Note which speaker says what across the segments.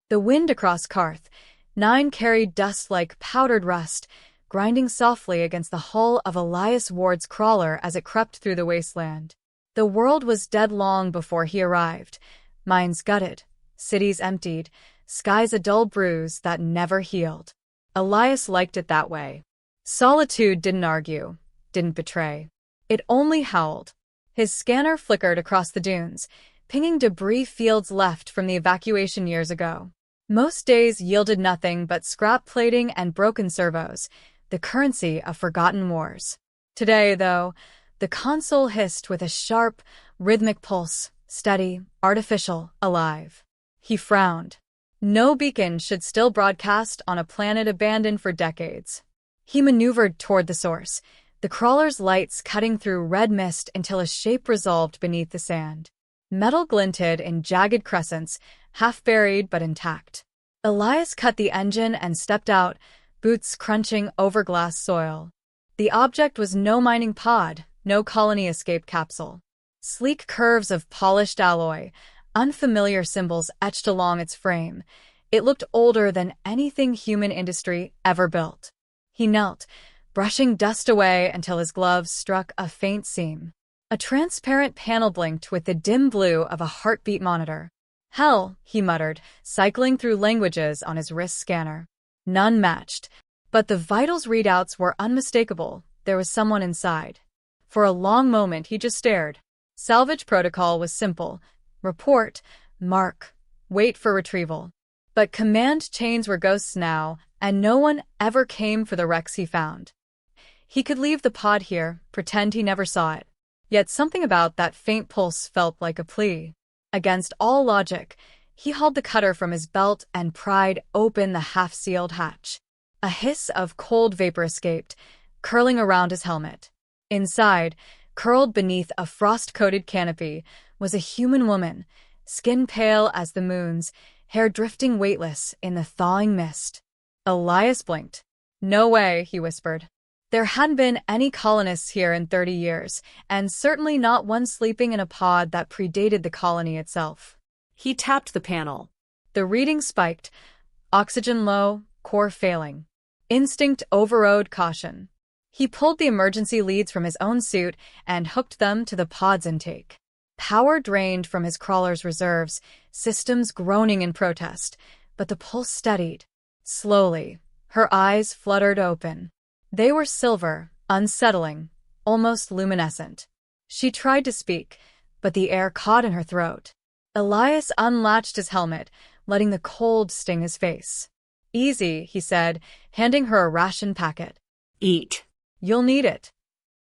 Speaker 1: The wind across Karth, 9 carried dust like powdered rust, grinding softly against the hull of Elias Ward's crawler as it crept through the wasteland. The world was dead long before he arrived, mines gutted, cities emptied, skies a dull bruise that never healed. Elias liked it that way. Solitude didn't argue, didn't betray. It only howled. His scanner flickered across the dunes, pinging debris fields left from the evacuation years ago. Most days yielded nothing but scrap plating and broken servos, the currency of forgotten wars. Today, though, the console hissed with a sharp, rhythmic pulse, steady, artificial, alive. He frowned. No beacon should still broadcast on a planet abandoned for decades. He maneuvered toward the source, the crawler's lights cutting through red mist until a shape resolved beneath the sand. Metal glinted in jagged crescents, half buried but intact. Elias cut the engine and stepped out, boots crunching over glass soil. The object was no mining pod, no colony escape capsule. Sleek curves of polished alloy, unfamiliar symbols etched along its frame. It looked older than anything human industry ever built. He knelt, brushing dust away until his gloves struck a faint seam. A transparent panel blinked with the dim blue of a heartbeat monitor. Hell, he muttered, cycling through languages on his wrist scanner. None matched, but the vitals readouts were unmistakable. There was someone inside. For a long moment he just stared. Salvage protocol was simple. Report, mark, wait for retrieval. But command chains were ghosts now, and no one ever came for the wrecks he found. He could leave the pod here, pretend he never saw it. Yet something about that faint pulse felt like a plea. Against all logic, he hauled the cutter from his belt and pried open the half-sealed hatch. A hiss of cold vapor escaped, curling around his helmet. Inside, curled beneath a frost-coated canopy, was a human woman, skin pale as the moon's, hair drifting weightless in the thawing mist. Elias blinked. "No way," he whispered. There hadn't been any colonists here in 30 years, and certainly not one sleeping in a pod that predated the colony itself.
Speaker 2: He tapped the panel.
Speaker 1: The reading spiked. Oxygen low, core failing. Instinct overrode caution. He pulled the emergency leads from his own suit and hooked them to the pod's intake. Power drained from his crawler's reserves, systems groaning in protest, but the pulse steadied. Slowly, her eyes fluttered open. They were silver, unsettling, almost luminescent. She tried to speak, but the air caught in her throat. Elias unlatched his helmet, letting the cold sting his face. "Easy," he said, handing her a ration packet.
Speaker 2: "Eat.
Speaker 1: "You'll need it."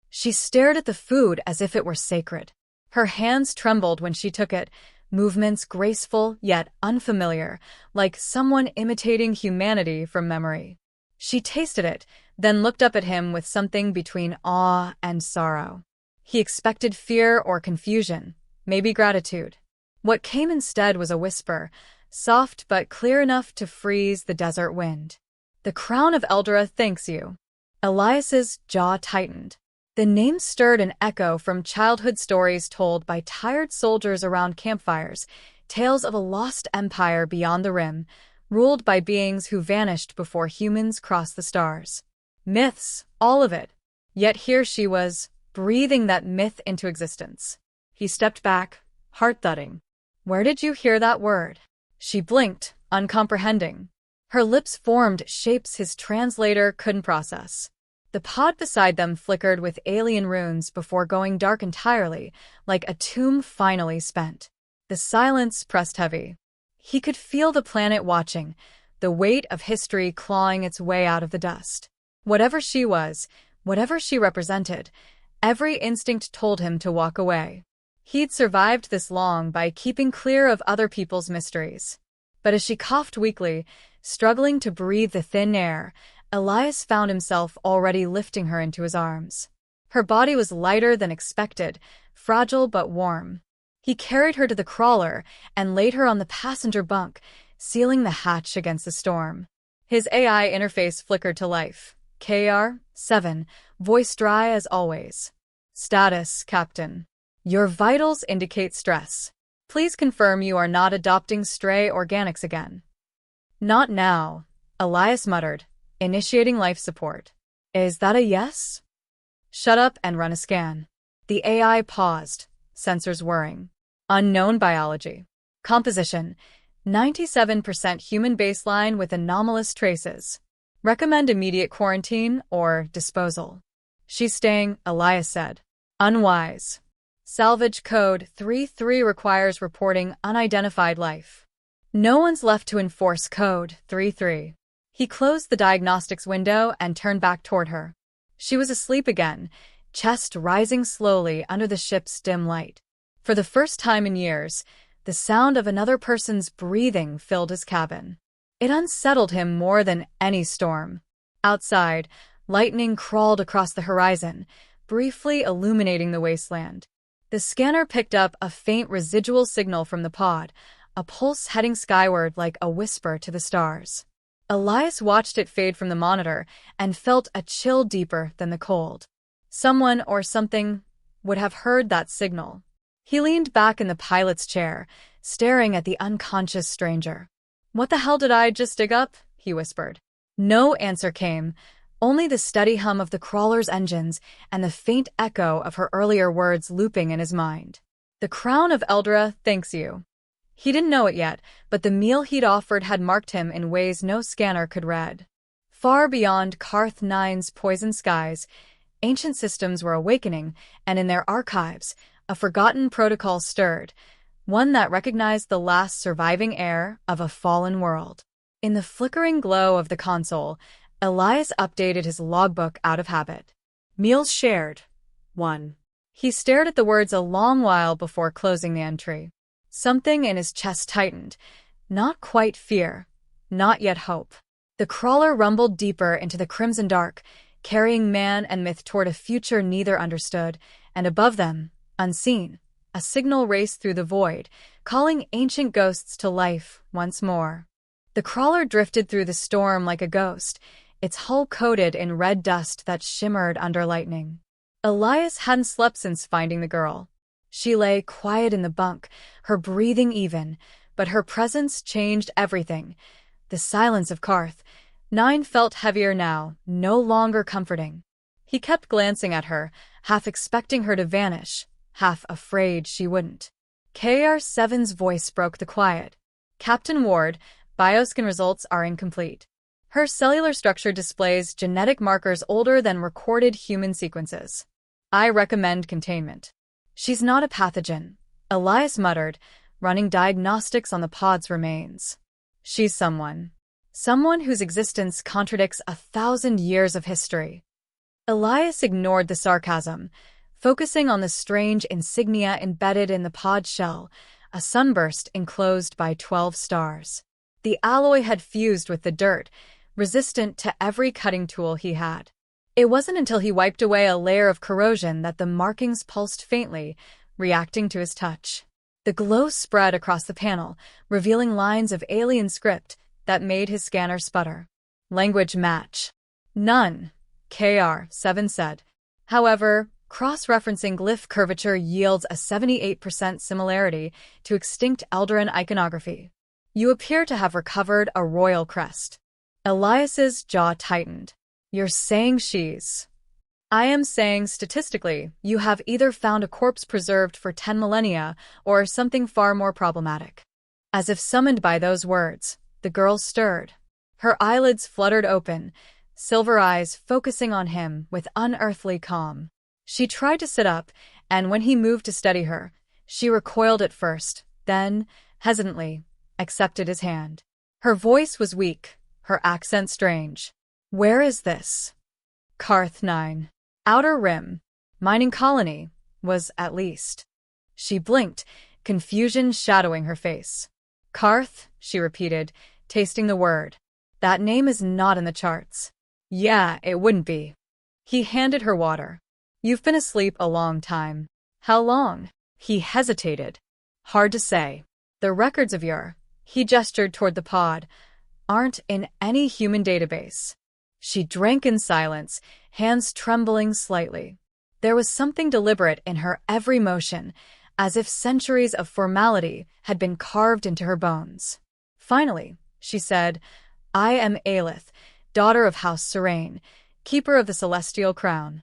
Speaker 1: She stared at the food as if it were sacred. Her hands trembled when she took it, movements graceful yet unfamiliar, like someone imitating humanity from memory. She tasted it, then looked up at him with something between awe and sorrow. He expected fear or confusion, maybe gratitude. What came instead was a whisper, soft but clear enough to freeze the desert wind. "The crown of Eldra thanks you." Elias's jaw tightened. The name stirred an echo from childhood stories told by tired soldiers around campfires, tales of a lost empire beyond the rim, ruled by beings who vanished before humans crossed the stars. Myths, all of it. Yet here she was, breathing that myth into existence. He stepped back, heart thudding. "Where did you hear that word?" She blinked, uncomprehending. Her lips formed shapes his translator couldn't process. The pod beside them flickered with alien runes before going dark entirely, like a tomb finally spent. The silence pressed heavy. He could feel the planet watching, the weight of history clawing its way out of the dust. Whatever she was, whatever she represented, every instinct told him to walk away. He'd survived this long by keeping clear of other people's mysteries. But as she coughed weakly, struggling to breathe the thin air, Elias found himself already lifting her into his arms. Her body was lighter than expected, fragile but warm. He carried her to the crawler and laid her on the passenger bunk, sealing the hatch against the storm. His AI interface flickered to life. KR-7, voice dry as always. "Status, Captain. Your vitals indicate stress. Please confirm you are not adopting stray organics again." Not now, Elias muttered, initiating life support. Is that a yes? Shut up and run a scan. The AI paused, sensors whirring. Unknown biology. Composition: 97% human baseline with anomalous traces. Recommend immediate quarantine or disposal. She's staying, Elias said. Unwise. Salvage code 33 requires reporting unidentified life. No one's left to enforce code 33. He closed the diagnostics window and turned back toward her. She was asleep again, chest rising slowly under the ship's dim light. For the first time in years, the sound of another person's breathing filled his cabin. It unsettled him more than any storm. Outside, lightning crawled across the horizon, briefly illuminating the wasteland. The scanner picked up a faint residual signal from the pod, a pulse heading skyward like a whisper to the stars. Elias watched it fade from the monitor and felt a chill deeper than the cold. Someone or something would have heard that signal. He leaned back in the pilot's chair, staring at the unconscious stranger. "What the hell did I just dig up?" he whispered. No answer came, only the steady hum of the crawler's engines and the faint echo of her earlier words looping in his mind. "The crown of Eldra thanks you." He didn't know it yet, but the meal he'd offered had marked him in ways no scanner could read. Far beyond Karth 9's poison skies, ancient systems were awakening, and in their archives, a forgotten protocol stirred, one that recognized the last surviving heir of a fallen world. In the flickering glow of the console, Elias updated his logbook out of habit. Meals shared. 1. He stared at the words a long while before closing the entry. Something in his chest tightened. Not quite fear, not yet hope. The crawler rumbled deeper into the crimson dark, carrying man and myth toward a future neither understood, and above them, unseen, a signal raced through the void, calling ancient ghosts to life once more. The crawler drifted through the storm like a ghost, its hull coated in red dust that shimmered under lightning. Elias hadn't slept since finding the girl. She lay quiet in the bunk, her breathing even, but her presence changed everything. The silence of Karth 9 felt heavier now, no longer comforting. He kept glancing at her, half expecting her to vanish, half afraid she wouldn't. KR7's voice broke the quiet. "Captain Ward, bioscan results are incomplete. Her cellular structure displays genetic markers older than recorded human sequences. I recommend containment." "She's not a pathogen," Elias muttered, running diagnostics on the pod's remains. "She's someone. Someone whose existence contradicts 1,000 years of history." Elias ignored the sarcasm, focusing on the strange insignia embedded in the pod shell, a sunburst enclosed by 12 stars. The alloy had fused with the dirt, resistant to every cutting tool he had. It wasn't until he wiped away a layer of corrosion that the markings pulsed faintly, reacting to his touch. The glow spread across the panel, revealing lines of alien script that made his scanner sputter. "Language match." "None," KR7 said. However, cross-referencing glyph curvature yields a 78% similarity to extinct Eldarin iconography. "You appear to have recovered a royal crest." Elias's jaw tightened. "You're saying she's—" "I am saying statistically, you have either found a corpse preserved for 10 millennia or something far more problematic." As if summoned by those words, the girl stirred. Her eyelids fluttered open, silver eyes focusing on him with unearthly calm. She tried to sit up, and when he moved to steady her, she recoiled at first, then, hesitantly, accepted his hand. Her voice was weak, her accent strange. "Where is this?" "Karth 9. Outer Rim. Mining colony, was at least." She blinked, confusion shadowing her face. "Karth," she repeated, tasting the word. "That name is not in the charts." "Yeah, it wouldn't be." He handed her water. "You've been asleep a long time." "How long?" He hesitated. "Hard to say. The records of your—" he gestured toward the pod— "aren't in any human database." She drank in silence, hands trembling slightly. There was something deliberate in her every motion, as if centuries of formality had been carved into her bones. Finally, she said. I am Aelith, daughter of House Serene, keeper of the celestial crown.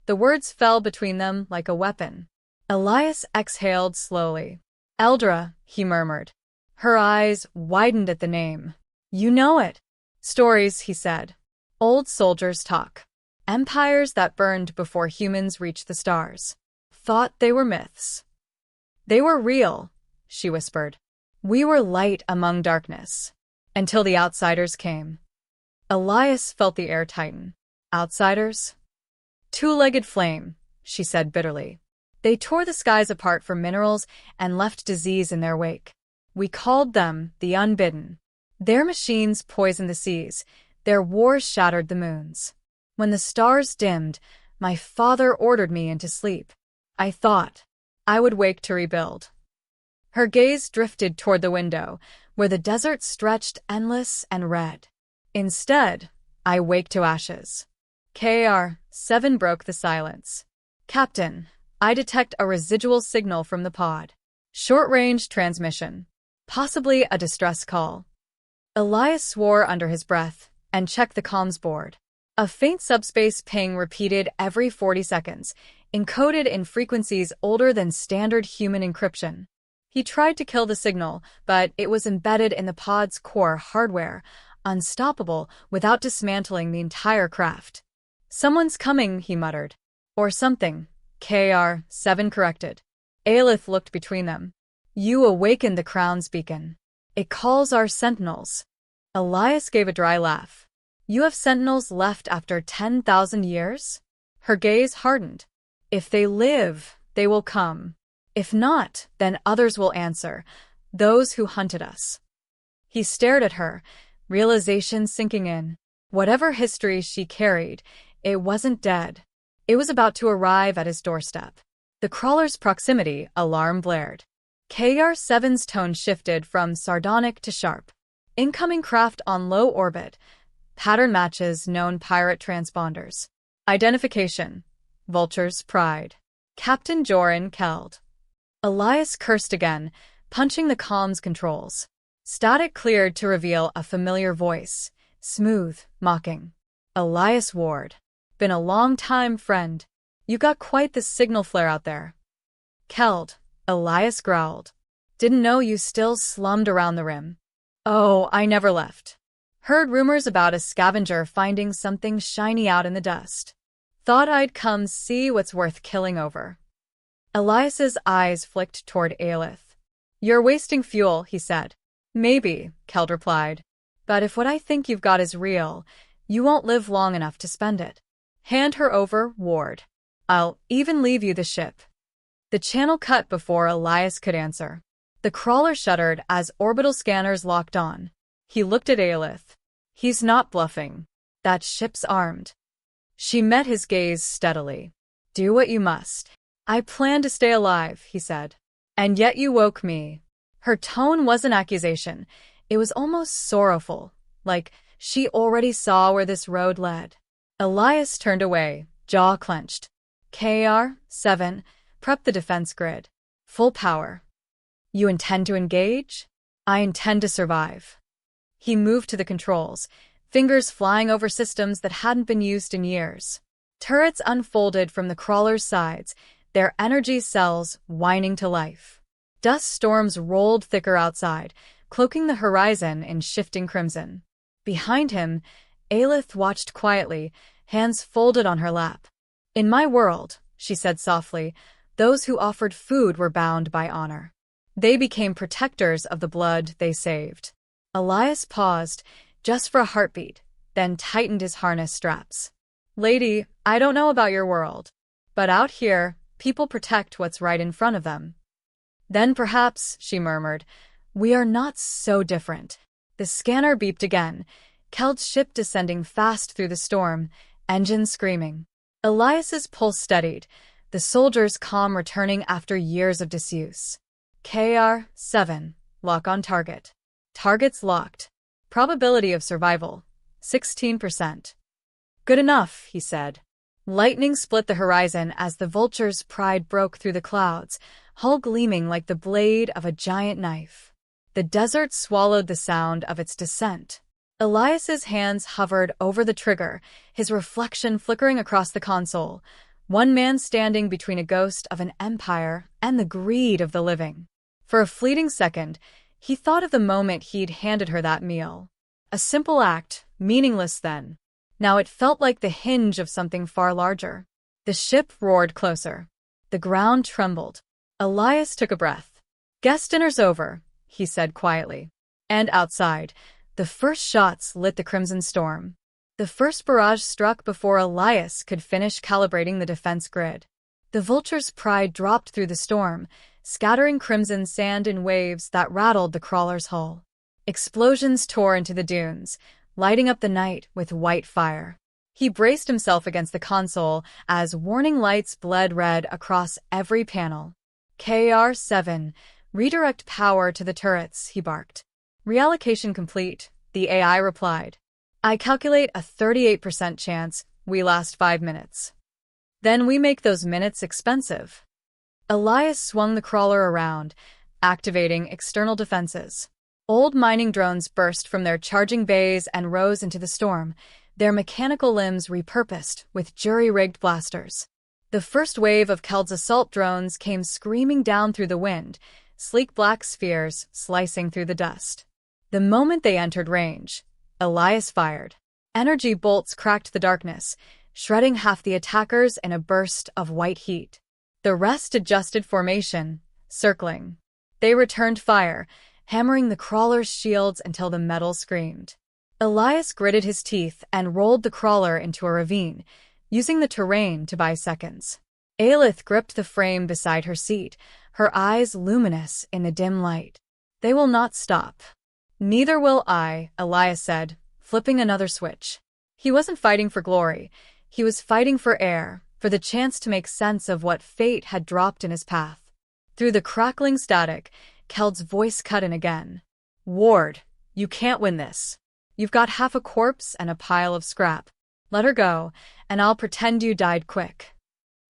Speaker 1: The words fell between them like a weapon. Elias exhaled slowly. Eldra, he murmured. Her eyes widened at the name. You know it. Stories, he said. Old soldiers talk. Empires that burned before humans reached the stars. Thought they were myths. They were real, she whispered. We were light among darkness. Until the outsiders came. Elias felt the air tighten. Outsiders? Two-legged flame, she said bitterly. They tore the skies apart for minerals and left disease in their wake. We called them the Unbidden. Their machines poisoned the seas. Their wars shattered the moons. When the stars dimmed, my father ordered me into sleep. I thought I would wake to rebuild. Her gaze drifted toward the window, where the desert stretched endless and red. Instead, I wake to ashes. KR-7 broke the silence. Captain, I detect a residual signal from the pod. Short-range transmission. Possibly a distress call. Elias swore under his breath and checked the comms board. A faint subspace ping repeated every 40 seconds, encoded in frequencies older than standard human encryption. He tried to kill the signal, but it was embedded in the pod's core hardware, unstoppable without dismantling the entire craft. Someone's coming, he muttered. Or something, KR-7 corrected. Aelith looked between them. You awakened the crown's beacon. It calls our sentinels. Elias gave a dry laugh. You have sentinels left after 10,000 years? Her gaze hardened. If they live, they will come. If not, then others will answer, those who hunted us. He stared at her, realization sinking in. Whatever history she carried, it wasn't dead. It was about to arrive at his doorstep. The crawler's proximity alarm blared. KR-7's tone shifted from sardonic to sharp. Incoming craft on low orbit. Pattern matches known pirate transponders. Identification. Vulture's Pride. Captain Joran Keld. Elias cursed again, punching the comms controls. Static cleared to reveal a familiar voice. Smooth, mocking. Elias Ward. Been a long time, friend. You got quite the signal flare out there. Keld. Elias growled. Didn't know you still slummed around the rim. Oh, I never left. Heard rumors about a scavenger finding something shiny out in the dust. Thought I'd come see what's worth killing over. Elias's eyes flicked toward Aelith. You're wasting fuel, he said. Maybe, Keld replied. But if what I think you've got is real, you won't live long enough to spend it. Hand her over, Ward. I'll even leave you the ship. The channel cut before Elias could answer. The crawler shuddered as orbital scanners locked on. He looked at Aelith. He's not bluffing. That ship's armed. She met his gaze steadily. Do what you must. I plan to stay alive, he said. And yet you woke me. Her tone wasn't accusation. It was almost sorrowful, like she already saw where this road led. Elias turned away, jaw clenched. KR-7, prep the defense grid. Full power. You intend to engage? I intend to survive. He moved to the controls, fingers flying over systems that hadn't been used in years. Turrets unfolded from the crawler's sides, their energy cells whining to life. Dust storms rolled thicker outside, cloaking the horizon in shifting crimson. Behind him, Aelith watched quietly, hands folded on her lap. In my world, she said softly, those who offered food were bound by honor. They became protectors of the blood they saved. Elias paused, just for a heartbeat, then tightened his harness straps. Lady, I don't know about your world, but out here, people protect what's right in front of them. Then perhaps, she murmured, we are not so different. The scanner beeped again, Keld's ship descending fast through the storm, engines screaming. Elias's pulse steadied, the soldiers' calm returning after years of disuse. KR-7, lock on target. Targets locked. Probability of survival, 16%. Good enough, he said. Lightning split the horizon as the Vulture's Pride broke through the clouds, hull gleaming like the blade of a giant knife. The desert swallowed the sound of its descent. Elias's hands hovered over the trigger, his reflection flickering across the console. One man standing between a ghost of an empire and the greed of the living. For a fleeting second, he thought of the moment he'd handed her that meal. A simple act, meaningless then. Now it felt like the hinge of something far larger. The ship roared closer. The ground trembled. Elias took a breath. "Guest dinner's over," he said quietly. And outside, the first shots lit the crimson storm. The first barrage struck before Elias could finish calibrating the defense grid. The Vulture's pride dropped through the storm, scattering crimson sand in waves that rattled the crawler's hull. Explosions tore into the dunes, lighting up the night with white fire. He braced himself against the console as warning lights bled red across every panel. "KR-7, redirect power to the turrets," he barked. "Reallocation complete," the AI replied. "I calculate a 38% chance we last 5 minutes. Then we make those minutes expensive." Elias swung the crawler around, activating external defenses. Old mining drones burst from their charging bays and rose into the storm, their mechanical limbs repurposed with jury-rigged blasters. The first wave of Keld's assault drones came screaming down through the wind, sleek black spheres slicing through the dust. The moment they entered range, Elias fired. Energy bolts cracked the darkness, shredding half the attackers in a burst of white heat. The rest adjusted formation, circling. They returned fire, hammering the crawler's shields until the metal screamed. Elias gritted his teeth and rolled the crawler into a ravine, using the terrain to buy seconds. Aelith gripped the frame beside her seat, her eyes luminous in the dim light. "They will not stop." "Neither will I," Elias said, flipping another switch. He wasn't fighting for glory. He was fighting for air, for the chance to make sense of what fate had dropped in his path. Through the crackling static, Keld's voice cut in again. "Ward, you can't win this. You've got half a corpse and a pile of scrap. Let her go, and I'll pretend you died quick."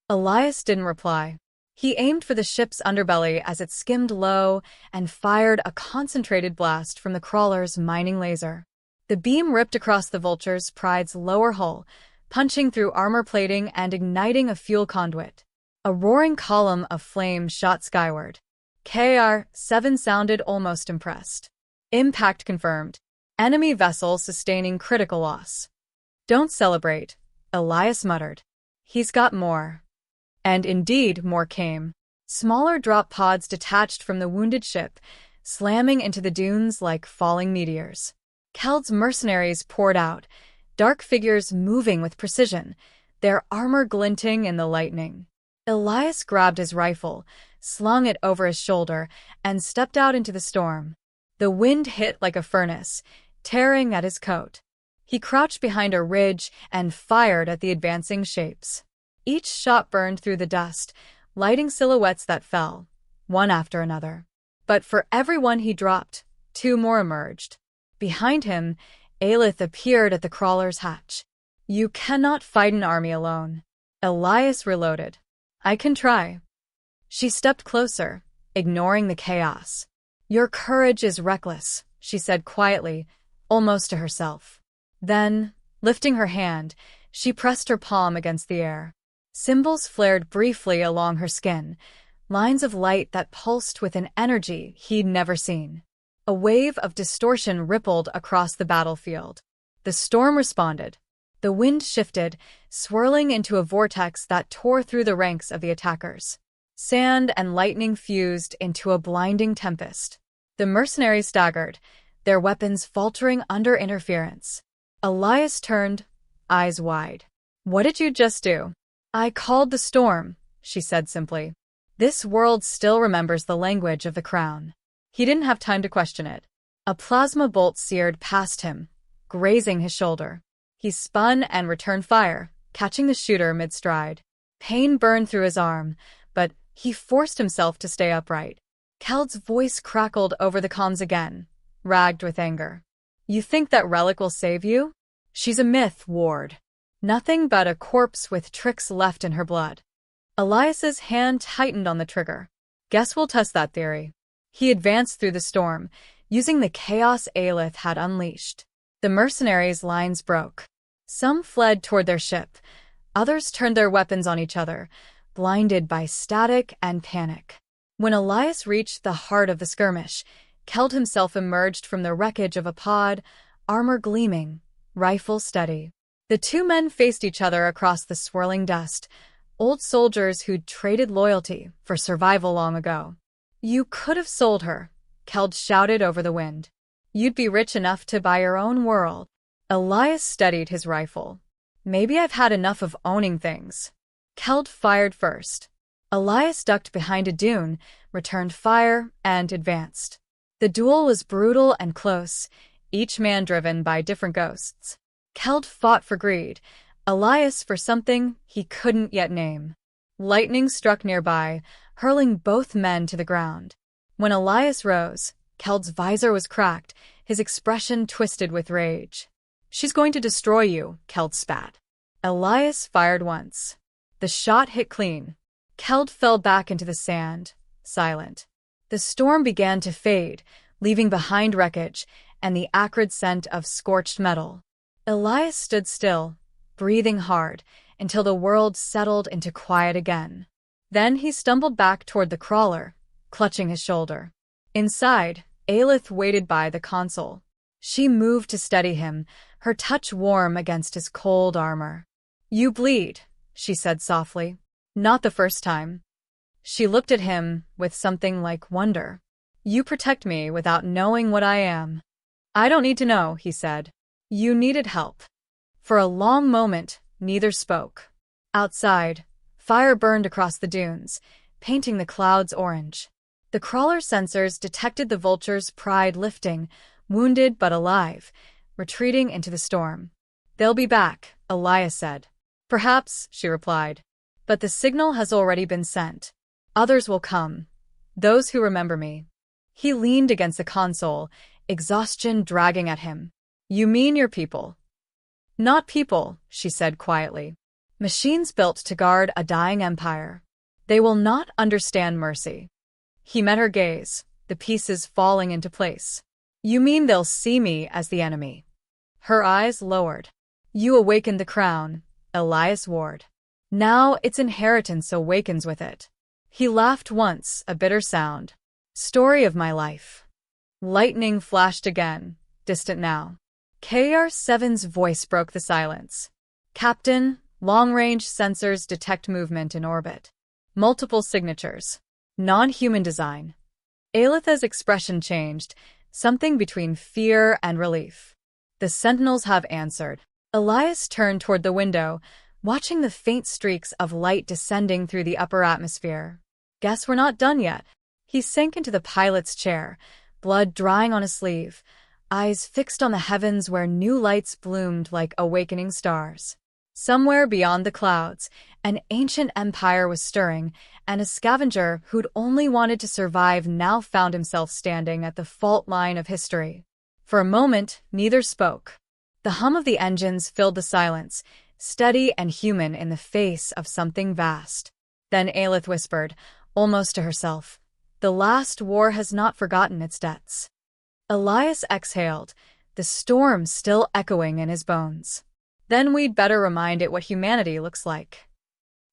Speaker 1: Elias didn't reply. He aimed for the ship's underbelly as it skimmed low and fired a concentrated blast from the crawler's mining laser. The beam ripped across the Vulture's pride's lower hull, punching through armor plating and igniting a fuel conduit. A roaring column of flame shot skyward. KR-7 sounded almost impressed. "Impact confirmed. Enemy vessel sustaining critical loss." "Don't celebrate," Elias muttered. "He's got more." And indeed, more came. Smaller drop pods detached from the wounded ship, slamming into the dunes like falling meteors. Keld's mercenaries poured out, dark figures moving with precision, their armor glinting in the lightning. Elias grabbed his rifle, slung it over his shoulder, and stepped out into the storm. The wind hit like a furnace, tearing at his coat. He crouched behind a ridge and fired at the advancing shapes. Each shot burned through the dust, lighting silhouettes that fell, one after another. But for every one he dropped, 2 more emerged. Behind him, Aelith appeared at the crawler's hatch. "You cannot fight an army alone." Elias reloaded. "I can try." She stepped closer, ignoring the chaos. "Your courage is reckless," she said quietly, almost to herself. Then, lifting her hand, she pressed her palm against the air. Symbols flared briefly along her skin, lines of light that pulsed with an energy he'd never seen. A wave of distortion rippled across the battlefield. The storm responded. The wind shifted, swirling into a vortex that tore through the ranks of the attackers. Sand and lightning fused into a blinding tempest. The mercenaries staggered, their weapons faltering under interference. Elias turned, eyes wide. "What did you just do?" "I called the storm," she said simply. This world still remembers the language of the crown. He didn't have time to question it. A plasma bolt seared past him, grazing his shoulder. He spun and returned fire, catching the shooter mid-stride. Pain burned through his arm, but he forced himself to stay upright. Keld's voice crackled over the comms again, ragged with anger. "You think that relic will save you? She's a myth, Ward. Nothing but a corpse with tricks left in her blood." Elias's hand tightened on the trigger. "Guess we'll test that theory." He advanced through the storm, using the chaos Aelith had unleashed. The mercenaries' lines broke. Some fled toward their ship. Others turned their weapons on each other, blinded by static and panic. When Elias reached the heart of the skirmish, Keld himself emerged from the wreckage of a pod, armor gleaming, rifle steady. The two men faced each other across the swirling dust, old soldiers who'd traded loyalty for survival long ago. "You could have sold her," Keld shouted over the wind. "You'd be rich enough to buy your own world." Elias steadied his rifle. "Maybe I've had enough of owning things." Keld fired first. Elias ducked behind a dune, returned fire, and advanced. The duel was brutal and close, each man driven by different ghosts. Keld fought for greed, Elias for something he couldn't yet name. Lightning struck nearby, hurling both men to the ground. When Elias rose, Keld's visor was cracked, his expression twisted with rage. "She's going to destroy you," Keld spat. Elias fired once. The shot hit clean. Keld fell back into the sand, silent. The storm began to fade, leaving behind wreckage and the acrid scent of scorched metal. Elias stood still, breathing hard, until the world settled into quiet again. Then he stumbled back toward the crawler, clutching his shoulder. Inside, Aelith waited by the console. She moved to steady him, her touch warm against his cold armor. "You bleed," she said softly. "Not the first time." She looked at him with something like wonder. "You protect me without knowing what I am." "I don't need to know," he said. "You needed help." For a long moment, neither spoke. Outside, fire burned across the dunes, painting the clouds orange. The crawler sensors detected the vulture's pride lifting, wounded but alive, retreating into the storm. "They'll be back," Elias said. "Perhaps," she replied. "But the signal has already been sent. Others will come. Those who remember me." He leaned against the console, exhaustion dragging at him. "You mean your people?" "Not people," she said quietly. "Machines built to guard a dying empire. They will not understand mercy." He met her gaze, the pieces falling into place. "You mean they'll see me as the enemy?" Her eyes lowered. "You awakened the crown, Elias Ward. Now its inheritance awakens with it." He laughed once, a bitter sound. "Story of my life." Lightning flashed again, distant now. KR-7's voice broke the silence. "Captain, long-range sensors detect movement in orbit. Multiple signatures. Non-human design." Aelith's expression changed, something between fear and relief. "The Sentinels have answered." Elias turned toward the window, watching the faint streaks of light descending through the upper atmosphere. "Guess we're not done yet." He sank into the pilot's chair, blood drying on his sleeve, eyes fixed on the heavens where new lights bloomed like awakening stars. Somewhere beyond the clouds, an ancient empire was stirring, and a scavenger who'd only wanted to survive now found himself standing at the fault line of history. For a moment, neither spoke. The hum of the engines filled the silence, steady and human in the face of something vast. Then Aelith whispered, almost to herself, "The last war has not forgotten its debts." Elias exhaled, the storm still echoing in his bones. "Then we'd better remind it what humanity looks like."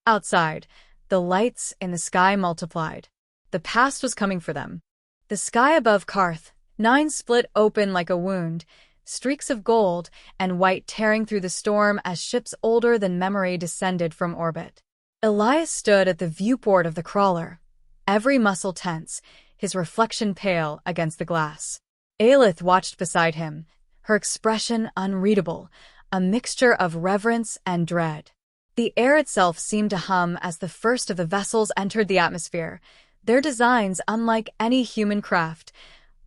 Speaker 1: Outside, the lights in the sky multiplied. The past was coming for them. The sky above Karth, 9 split open like a wound, streaks of gold and white tearing through the storm as ships older than memory descended from orbit. Elias stood at the viewport of the crawler, every muscle tense, his reflection pale against the glass. Aelith watched beside him, her expression unreadable, a mixture of reverence and dread. The air itself seemed to hum as the first of the vessels entered the atmosphere, their designs unlike any human craft,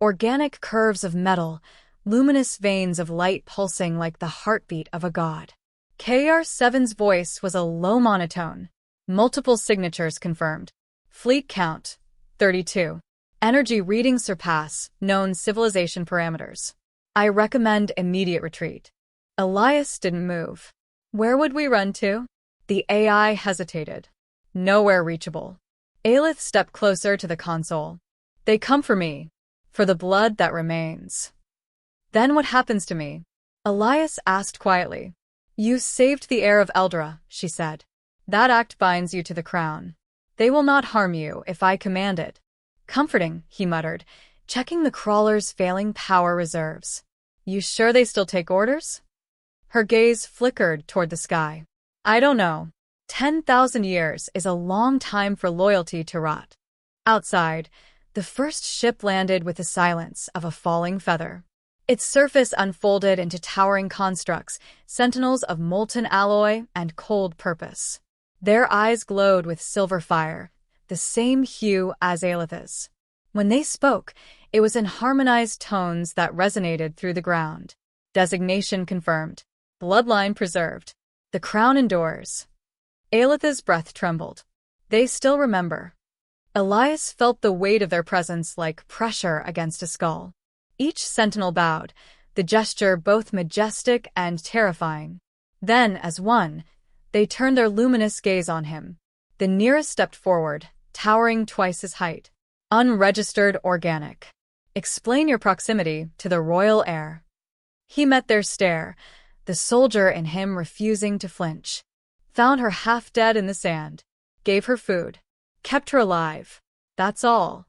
Speaker 1: organic curves of metal, luminous veins of light pulsing like the heartbeat of a god. KR-7's voice was a low monotone. Multiple signatures confirmed. Fleet count, 32. Energy readings surpass known civilization parameters. I recommend immediate retreat. Elias didn't move. Where would we run to? The AI hesitated. Nowhere reachable. Aelith stepped closer to the console. They come for me. For the blood that remains. Then what happens to me? Elias asked quietly. You saved the heir of Eldra, she said. That act binds you to the crown. They will not harm you if I command it. Comforting, he muttered, checking the crawler's failing power reserves. You sure they still take orders? Her gaze flickered toward the sky. I don't know. 10,000 years is a long time for loyalty to rot. Outside, the first ship landed with the silence of a falling feather. Its surface unfolded into towering constructs, sentinels of molten alloy and cold purpose. Their eyes glowed with silver fire, the same hue as Aelith's. When they spoke, it was in harmonized tones that resonated through the ground. Designation confirmed. Bloodline preserved. The crown endures. Aelith's breath trembled. They still remember. Elias felt the weight of their presence like pressure against a skull. Each sentinel bowed, the gesture both majestic and terrifying. Then, as one, they turned their luminous gaze on him. The nearest stepped forward, towering twice his height. Unregistered organic. Explain your proximity to the royal heir. He met their stare, the soldier in him refusing to flinch. Found her half dead in the sand. Gave her food. Kept her alive. That's all.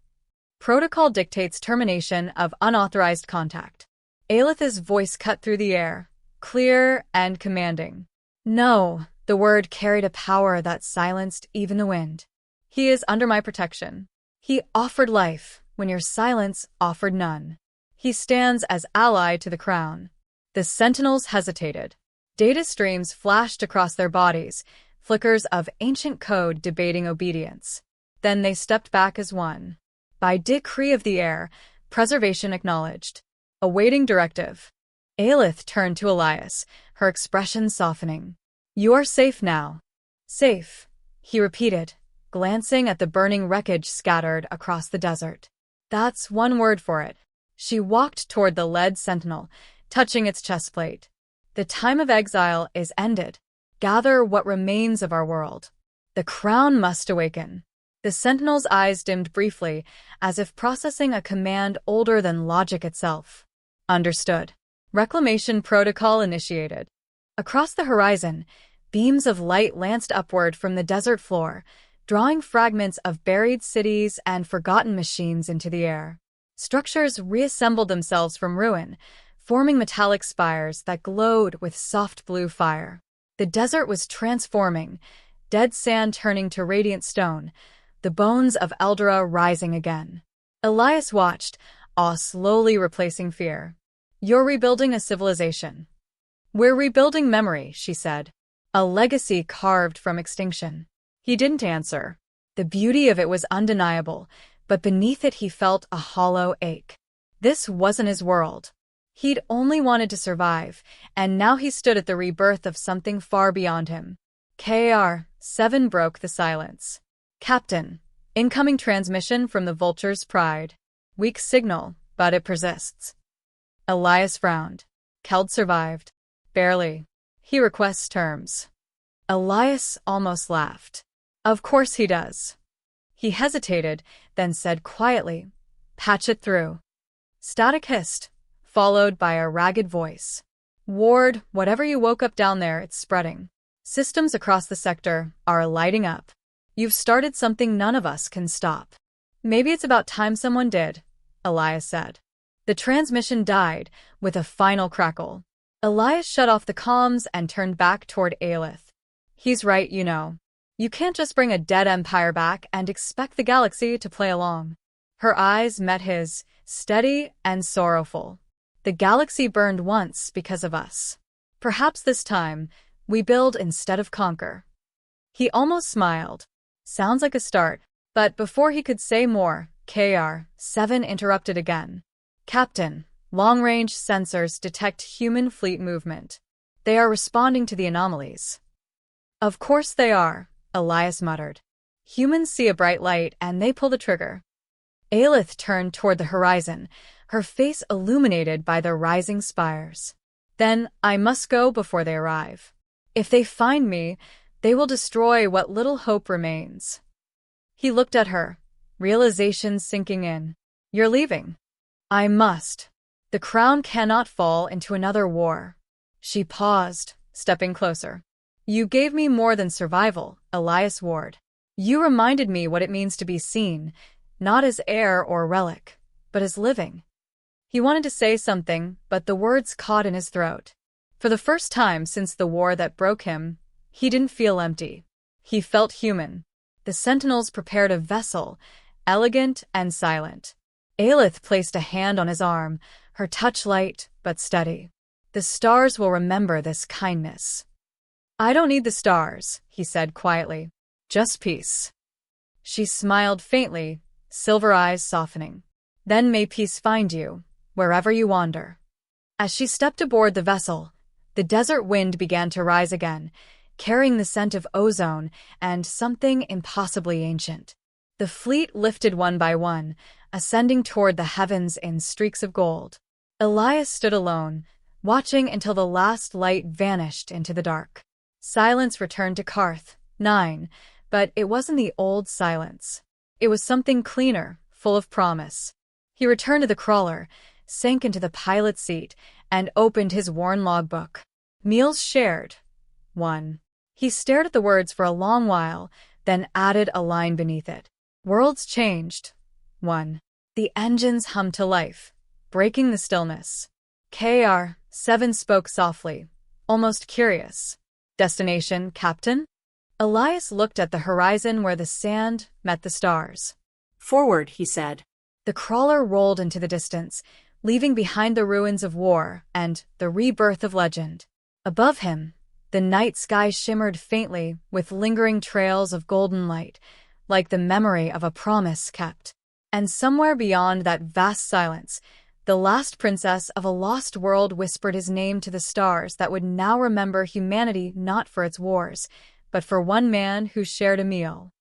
Speaker 1: Protocol dictates termination of unauthorized contact. Aelith's voice cut through the air, clear and commanding. No, the word carried a power that silenced even the wind. He is under my protection. He offered life when your silence offered none. He stands as ally to the crown. The sentinels hesitated. Data streams flashed across their bodies, flickers of ancient code debating obedience. Then they stepped back as one. By decree of the heir, preservation acknowledged. Awaiting directive. Aelith turned to Elias, her expression softening. You are safe now. Safe, he repeated, glancing at the burning wreckage scattered across the desert. That's one word for it. She walked toward the lead sentinel, touching its chestplate. The time of exile is ended. Gather what remains of our world. The crown must awaken. The sentinel's eyes dimmed briefly, as if processing a command older than logic itself. Understood. Reclamation protocol initiated. Across the horizon, beams of light lanced upward from the desert floor, drawing fragments of buried cities and forgotten machines into the air. Structures reassembled themselves from ruin, forming metallic spires that glowed with soft blue fire. The desert was transforming, dead sand turning to radiant stone, the bones of Eldra rising again. Elias watched, awe slowly replacing fear. You're rebuilding a civilization. We're rebuilding memory, she said. A legacy carved from extinction. He didn't answer. The beauty of it was undeniable, but beneath it he felt a hollow ache. This wasn't his world. He'd only wanted to survive, and now he stood at the rebirth of something far beyond him. KR-7 broke the silence. Captain, incoming transmission from the Vulture's Pride. Weak signal, but it persists. Elias frowned. Keld survived. Barely. He requests terms. Elias almost laughed. Of course he does. He hesitated, then said quietly, patch it through. Static hissed, followed by a ragged voice. Ward, whatever you woke up down there, it's spreading. Systems across the sector are lighting up. You've started something none of us can stop. Maybe it's about time someone did, Elias said. The transmission died, with a final crackle. Elias shut off the comms and turned back toward Aelith. He's right, you know. You can't just bring a dead empire back and expect the galaxy to play along. Her eyes met his, steady and sorrowful. The galaxy burned once because of us. Perhaps this time, we build instead of conquer. He almost smiled. Sounds like a start. But before he could say more, KR-7 interrupted again. Captain, long-range sensors detect human fleet movement. They are responding to the anomalies. Of course they are, Elias muttered. Humans see a bright light and they pull the trigger. Aelith turned toward the horizon, her face illuminated by the rising spires. Then I must go before they arrive. If they find me, they will destroy what little hope remains. He looked at her, realization sinking in. You're leaving. I must. The crown cannot fall into another war. She paused, stepping closer. You gave me more than survival, Elias Ward. You reminded me what it means to be seen, not as heir or relic, but as living. He wanted to say something, but the words caught in his throat. For the first time since the war that broke him, he didn't feel empty. He felt human. The sentinels prepared a vessel, elegant and silent. Aelith placed a hand on his arm, her touch light but steady. The stars will remember this kindness. I don't need the stars, he said quietly. Just peace. She smiled faintly, silver eyes softening. Then may peace find you, wherever you wander. As she stepped aboard the vessel, the desert wind began to rise again, carrying the scent of ozone and something impossibly ancient. The fleet lifted one by one, ascending toward the heavens in streaks of gold. Elias stood alone, watching until the last light vanished into the dark. Silence returned to Karth, 9, but it wasn't the old silence. It was something cleaner, full of promise. He returned to the crawler, sank into the pilot's seat, and opened his worn logbook. Meals shared. 1. He stared at the words for a long while, then added a line beneath it. Worlds changed. 1. The engines hummed to life, breaking the stillness. KR-7 spoke softly, almost curious. Destination, Captain? Elias looked at the horizon where the sand met the stars.
Speaker 2: Forward, he said.
Speaker 1: The crawler rolled into the distance, leaving behind the ruins of war and the rebirth of legend. Above him, the night sky shimmered faintly with lingering trails of golden light, like the memory of a promise kept. And somewhere beyond that vast silence, the last princess of a lost world whispered his name to the stars that would now remember humanity not for its wars, but for one man who shared a meal.